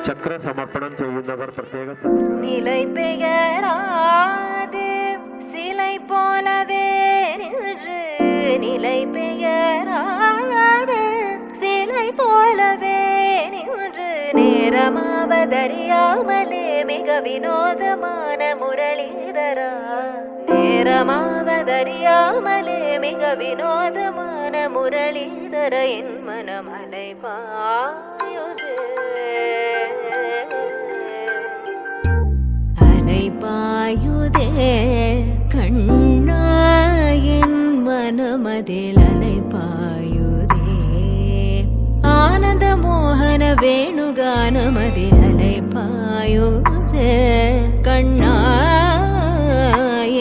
ചക്ര സമർപ്പണം ചെയ്യുന്നവർ പ്രത്യേക நிலை பெயராது சிலை போலவே நின்று நிலை பெயராது சிலை போலவே நின்று நேரமாவதறியாமலே மிக வினோதமான முரளிதரா நேரமாவதறியாமலே மிக வினோதமான முரளிதர என் மனமலை பாயுது அலை பாயுதே கண்ணா என் மனமதில் அலை பாயுதே ஆனந்த மோகன வேணுகானமதில் அலை பாயுதே கண்ணா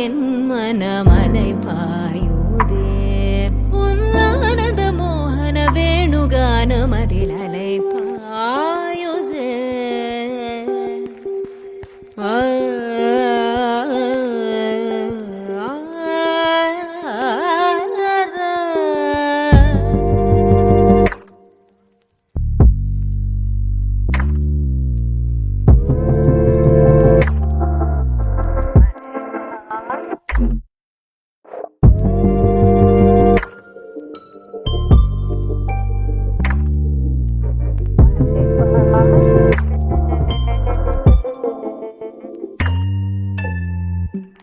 என் மனமலை பாயுதே உன் ஆனந்த மோகன வேணுகானமதில் அலை பாயுதே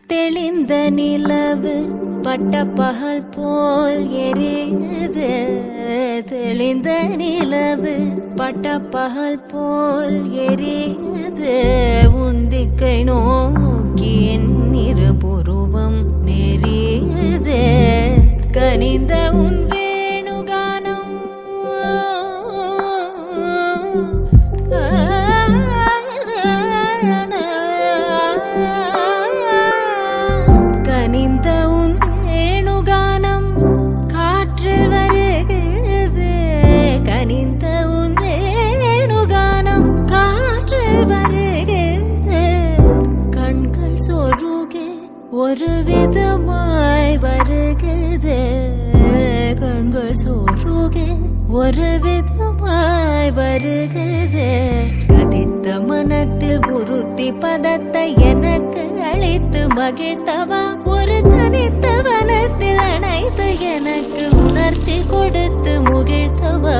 தெளிந்த நிலவு பட்ட பகல் போல் எரியுது தெளிந்த நிலவு பட்ட பகல் போல் எரியுது உந்திக்கை நோக்கி என் இருபுருவம் நெறியுது கனிந்த உன் வேணுகானம் கனிந்த உன் வேணுகானம் காற்றில் வருகிறது கனிந்த உன் வேணுகானம் காற்றில் வருகிறது கண்கள் சொருகே ஒரு விதமாய் வருகிறது கண்கள் சொருகே ஒரு விதமாய் வருகிறது கதித்த மனத்தில் உறுத்தி பதத்தை எனக்கு அழைத்து மகிழ்த்தவா ஒரு தனித்த வனத்தில் அணைத்து எனக்கு உணர்ச்சி கொடுத்து முகிழ்த்தவா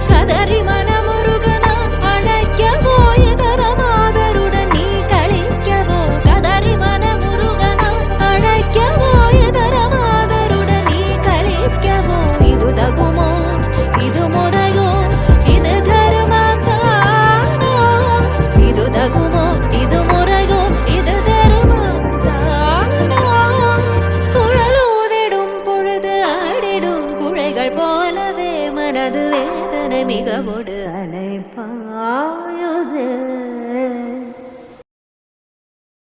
கதறி மனமுருகனா அழைக்கவோ இதரமாதருடன் நீ கழிக்கவோ கதறி மனமுருகனா அழைக்கவோ இதரமாதருடன் நீ கழிக்கவோ இது தகுமோ இது முறையோ இது தருமம் தானோ இது தகுமோ இது முறையோ இது தருமம் தானோ குழலூதிடும் பொழுது ஆடிடும் குழைகள் போலவே மனது வேதனை மிக கொடு அலை பாயுது